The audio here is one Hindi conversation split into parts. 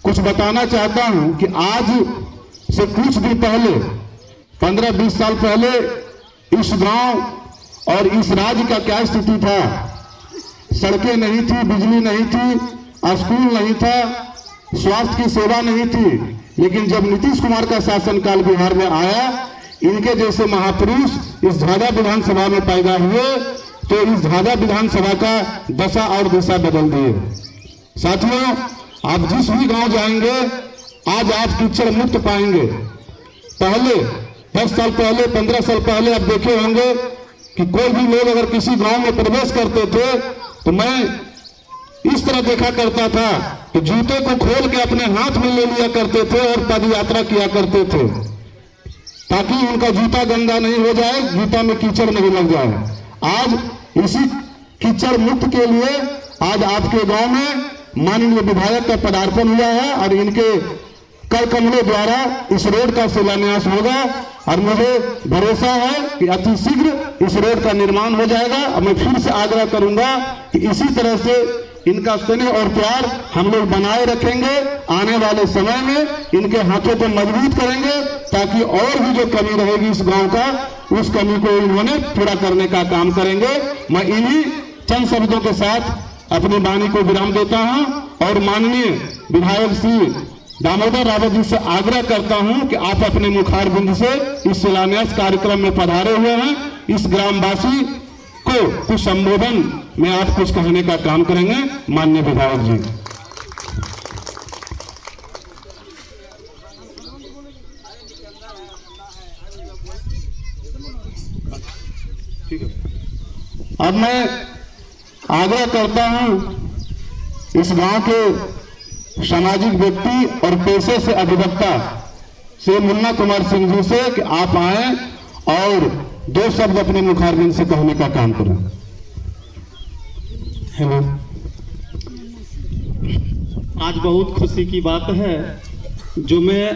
कुछ बताना चाहता हूं कि आज से कुछ दिन पहले 15-20 साल पहले इस गांव और इस राज्य का क्या स्थिति था। सड़कें नहीं थी, बिजली नहीं थी, स्कूल नहीं था, स्वास्थ्य की सेवा नहीं थी। लेकिन जब नीतीश कुमार का शासनकाल बिहार में आया, इनके जैसे महापुरुष इस झाझा विधानसभा में पैदा हुए तो इस झाझा विधानसभा का दशा और दिशा बदल दिए। साथियों, आप जिस भी गांव जाएंगे आज आप कीचड़ मुक्त पाएंगे। पहले 10 साल पहले, 15 साल पहले आप देखे होंगे कि कोई भी लोग अगर किसी गांव में प्रवेश करते थे तो मैं इस तरह देखा करता था कि जूते को खोल के अपने हाथ में ले लिया करते थे और पद यात्रा किया करते थे ताकि उनका जूता गंदा नहीं हो जाए, जूता में कीचड़ नहीं लग जाए। आज इसी कीचड़ मुक्त के लिए आज आपके गांव में माननीय विधायक का पदार्पण हुआ है और इनके कर कमलों द्वारा इस रोड का शिलान्यास होगा और मुझे भरोसा है कि अति शीघ्र इस रोड का निर्माण हो जाएगा। और मैं फिर से आग्रह करूंगा कि इसी तरह से इनका स्नेह और प्यार हम लोग बनाए रखेंगे। आने वाले समय में इनके हाथों को मजबूत करेंगे ताकि और भी जो कमी रहेगी इस गांव का, उस कमी को इन्होंने पूरा करने का काम करेंगे। मैं इन्हीं चंद शब्दों के साथ अपनी वाणी को विराम देता हूं और माननीय विधायक श्री दामोदर रावत जी से आग्रह करता हूं कि आप अपने मुखारबिंद से इस शिलान्यास कार्यक्रम में पधारे हुए हैं। इस ग्रामवासी को कुछ संबोधन में आप कुछ कहने का काम करेंगे। माननीय विधायक जी। ठीक है। अब मैं आग्रह करता हूं इस गांव के सामाजिक व्यक्ति और पेशे से अधिवक्ता से मुन्ना कुमार सिंह जी से कि आप आए और 2 शब्द अपने मुखारबिंद से कहने का काम करें। हेलो, आज बहुत खुशी की बात है जो मैं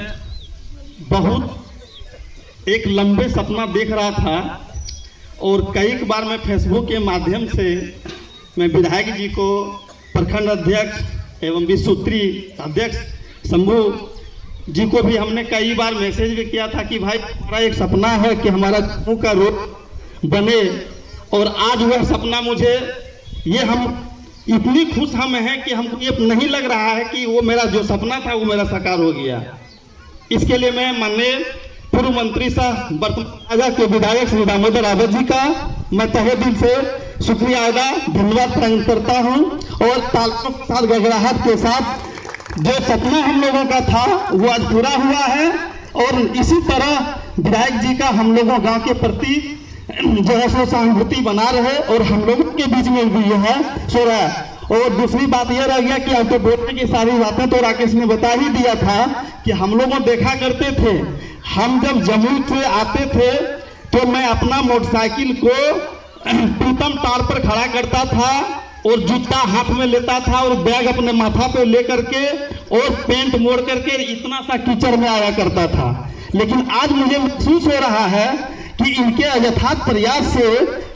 बहुत एक लंबे सपना देख रहा था और कई बार मैं फेसबुक के माध्यम से मैं विधायक जी को, प्रखंड अध्यक्ष एवं विसूत्री अध्यक्ष शंभू जी को भी हमने कई बार मैसेज भी किया था कि भाई हमारा एक सपना है कि हमारा जम्मू का रोड बने। और आज वह सपना मुझे हम इतनी खुश हम हैं कि हमको ये नहीं लग रहा है कि वो मेरा जो सपना था वो मेरा साकार हो गया। इसके लिए मैं माननीय पूर्व मंत्री साहब वर्तमान के विधायक श्री दामोदर रावत जी का मैं तहे दिल से शुक्रिया अदा धन्यवाद प्रकट करता हूं। और तालियों के साथ गड़गड़ाहट के साथ जो सपना हम लोगों का था वो आज पूरा हुआ है। और इसी तरह विधायक जी का हम लोगों गांव के प्रति जो है सो सहानुभूति बना रहे और हम लोगों के बीच में भी यह है सो रहा है। और दूसरी बात यह रह गया कि अब तो बोलने की सारी बातें तो राकेश ने बता ही दिया था कि हम लोग देखा करते थे, हम जब जम्मू से आते थे तो मैं अपना मोटरसाइकिल को पीतम तार पर खड़ा करता था और जूता हाथ में लेता था और बैग अपने माथा पे लेकर के और पेंट मोड़ करके इतना सा कीचड़ में आया करता था। लेकिन आज मुझे महसूस हो रहा है कि इनके यथार्थ प्रयास से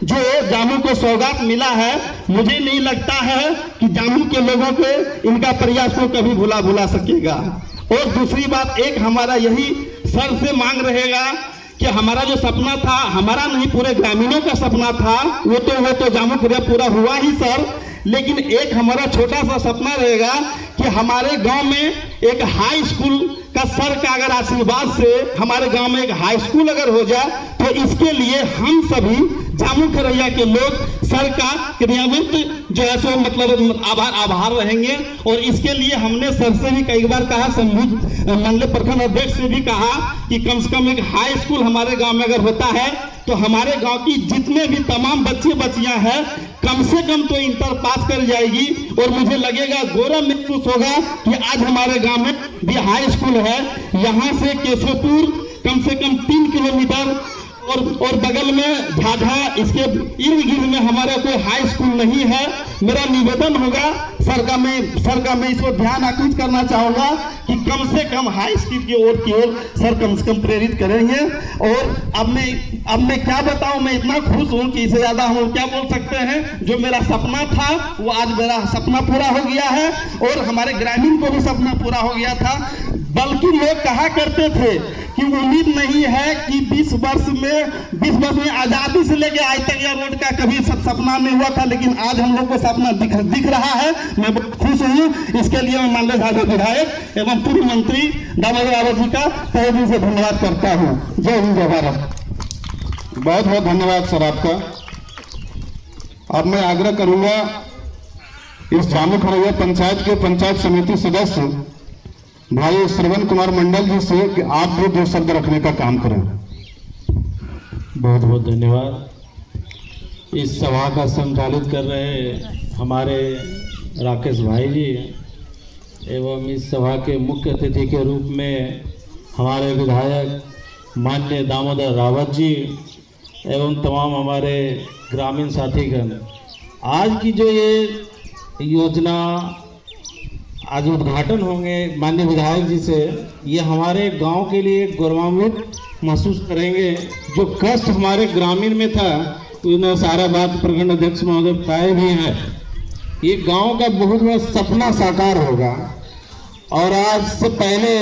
जो जामू को सौगात मिला है, मुझे नहीं लगता है कि जामू के लोगों के इनका प्रयास को कभी भुला सकेगा। और दूसरी बात एक हमारा यही सर से मांग रहेगा कि हमारा जो सपना था, हमारा नहीं पूरे ग्रामीणों का सपना था, वो तो जामू पूरा हुआ ही सर। लेकिन एक हमारा छोटा सा सपना रहेगा कि हमारे गांव में एक हाई स्कूल का सर का अगर आशीर्वाद से हमारे गांव में एक हाई स्कूल अगर हो जाए तो इसके लिए हम सभी जामू खरैया के लोग सर का क्रियान्वित जो है सो मतलब आभार रहेंगे। और इसके लिए हमने सर से भी कई बार कहा, मंडल प्रखंड अध्यक्ष से भी कहा कि कम से कम एक हाई स्कूल हमारे गांव में अगर होता है तो हमारे गांव की जितने भी तमाम बच्चे बच्चियां हैं कम से कम तो इंटर पास कर जाएगी। और मुझे लगेगा गौरव महसूस होगा कि आज हमारे गांव में भी हाई स्कूल है। यहाँ से केशवपुर कम से कम 3 किलोमीटर और बगल में झाझा, इसके इर्द गिर्द में हमारा कोई हाई स्कूल नहीं है। मेरा निवेदन होगा सर का मैं इसको ध्यान आकृष्ट करना चाहूँगा कि कम से कम हाई स्कूल की ओर सर कम से कम प्रेरित करेंगे। और अब मैं क्या बताऊं, मैं इतना खुश हूं कि इससे ज़्यादा हम लोग क्या बोल सकते हैं। जो मेरा सपना था वो आज मेरा सपना पूरा हो गया है और हमारे ग्रामीण को भी सपना पूरा हो गया था। बल्कि लोग कहा करते थे कि उम्मीद नहीं है कि 20 वर्ष में आज़ादी से लेकर आज तक यह रोड का कभी सपना नहीं हुआ था, लेकिन आज हम लोग को सपना दिख रहा है। मैं बहुत खुश हूँ। इसके लिए मैं माननीय झाझा विधायक एवं पूर्व मंत्री दामोदर रावत जी का तहे दिल से धन्यवाद करता हूँ। जय हिंद, जय भारत। बहुत बहुत धन्यवाद सर आपका। अब मैं आग्रह करूंगा इस जामू खरैया पंचायत के पंचायत समिति सदस्य भाई श्रवण कुमार मंडल जी से कि आप भी 2 शब्द रखने का काम करें। बहुत बहुत धन्यवाद। इस सभा का संचालित कर रहे हमारे राकेश भाई जी एवं इस सभा के मुख्य अतिथि के रूप में हमारे विधायक माननीय दामोदर रावत जी एवं तमाम हमारे ग्रामीण साथीगण। आज की जो ये योजना आज उद्घाटन होंगे माननीय विधायक जी से, ये हमारे गांव के लिए गौरवान्वित महसूस करेंगे। जो कष्ट हमारे ग्रामीण में था उन्हें सारा बात प्रखंड अध्यक्ष महोदय बताए भी हैं। ये गांव का बहुत बड़ा सपना साकार होगा। और आज से पहले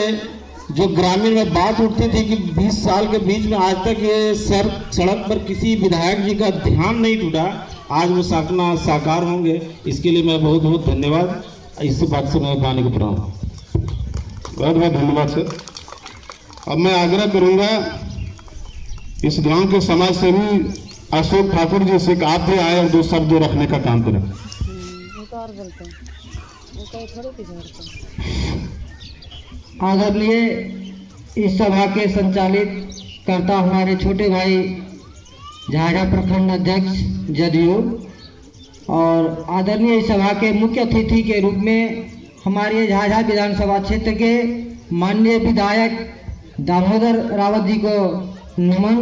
जो ग्रामीण में बात उठती थी कि 20 साल के बीच में आज तक ये सड़क पर किसी विधायक जी का ध्यान नहीं टूटा, आज वो सपना साकार होंगे। इसके लिए मैं बहुत बहुत धन्यवाद। इस बात से मैं पाने को प्रणाम। बहुत बहुत धन्यवाद सर। अब मैं आग्रह करूंगा इस गांव के समाज सेवी अशोक ठाकुर जी से कि आप भी आए और 2 शब्द रखने का काम करें। आदरणीय इस सभा के संचालित करता हमारे छोटे भाई झाझा प्रखंड अध्यक्ष जदयू और आदरणीय इस सभा के मुख्य अतिथि के रूप में हमारे झाझा विधानसभा क्षेत्र के माननीय विधायक दामोदर रावत जी को नमन।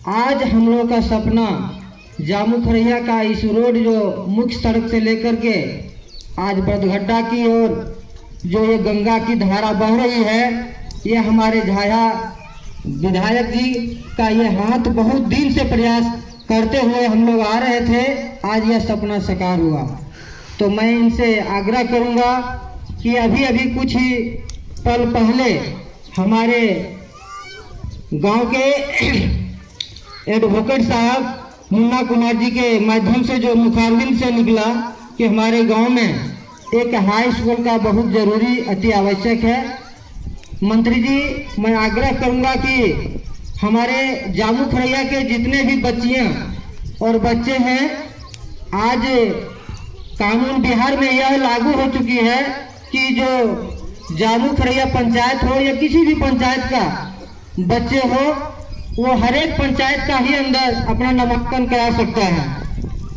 आज हम लोग का सपना जामू खरैया का इस रोड जो मुख्य सड़क से लेकर के आज बरगड्ढा की ओर जो ये गंगा की धारा बह रही है, ये हमारे झाझा विधायक जी का ये हाथ बहुत दिन से प्रयास करते हुए हम लोग आ रहे थे। आज यह सपना साकार हुआ। तो मैं इनसे आग्रह करूंगा कि अभी कुछ ही पल पहले हमारे गांव के एडवोकेट साहब मुन्ना कुमार जी के माध्यम से जो मुखारबिन से निकला कि हमारे गांव में एक हाई स्कूल का बहुत ज़रूरी अति आवश्यक है। मंत्री जी, मैं आग्रह करूंगा कि हमारे जामू खरैया के जितने भी बच्चियां और बच्चे हैं, आज कानून बिहार में यह लागू हो चुकी है कि जो जामू खरैया पंचायत हो या किसी भी पंचायत का बच्चे हो, वो हर एक पंचायत का ही अंदर अपना नामांकन करा सकता है।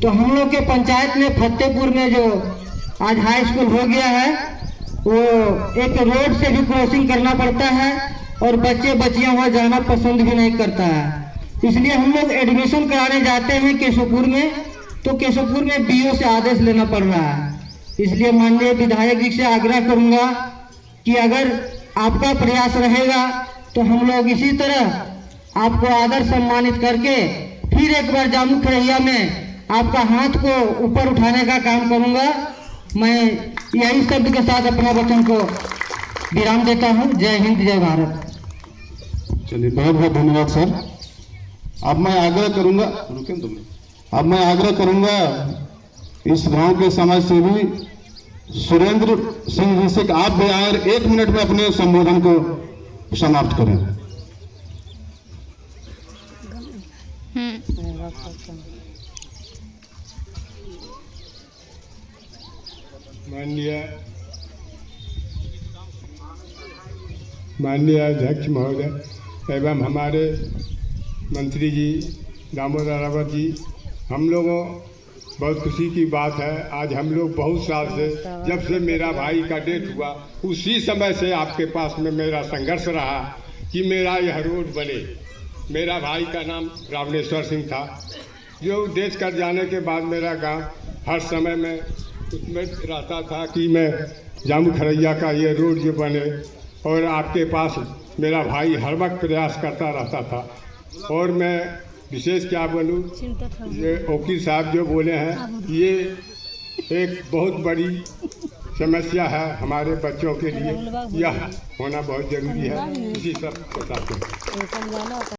तो हम लोग के पंचायत में फतेहपुर में जो आज हाई स्कूल हो गया है, वो एक रोड से भी क्रॉसिंग करना पड़ता है और बच्चे बच्चियां वहाँ जाना पसंद भी नहीं करता है। इसलिए हम लोग एडमिशन कराने जाते हैं केशवपुर में, तो केशवपुर में बीओ से आदेश लेना पड़ रहा है। इसलिए माननीय विधायक जी से आग्रह करूंगा कि अगर आपका प्रयास रहेगा तो हम लोग इसी तरह आपको आदर सम्मानित करके फिर एक बार जामू खरैया में आपका हाथ को ऊपर उठाने का काम करूंगा। मैं यही शब्द के साथ अपना वचन को विराम देता हूं। जय हिंद, जय भारत। चलिए, बहुत बहुत धन्यवाद सर। अब मैं आग्रह करूंगा इस गांव के समाज सेवी सुरेंद्र सिंह जी से कि आप भी आए और 1 मिनट में अपने संबोधन को समाप्त करें। माननीय अध्यक्ष महोदय एवं हमारे मंत्री जी दामोदर रावत जी, हम लोगों बहुत खुशी की बात है। आज हम लोग बहुत साल से, जब से मेरा भाई का डेथ हुआ उसी समय से आपके पास में मेरा संघर्ष रहा कि मेरा यह रोड बने। मेरा भाई का नाम रावणेश्वर सिंह था, जो देश कर जाने के बाद मेरा गांव हर समय में उसमें रहता था कि मैं जामू खरैया का ये रोड जो बने, और आपके पास मेरा भाई हर वक्त प्रयास करता रहता था। और मैं विशेष क्या बोलूँ, ये वकील साहब जो बोले हैं ये एक बहुत बड़ी समस्या है हमारे बच्चों के लिए, यह होना बहुत ज़रूरी है, इसी सब बताते हैं।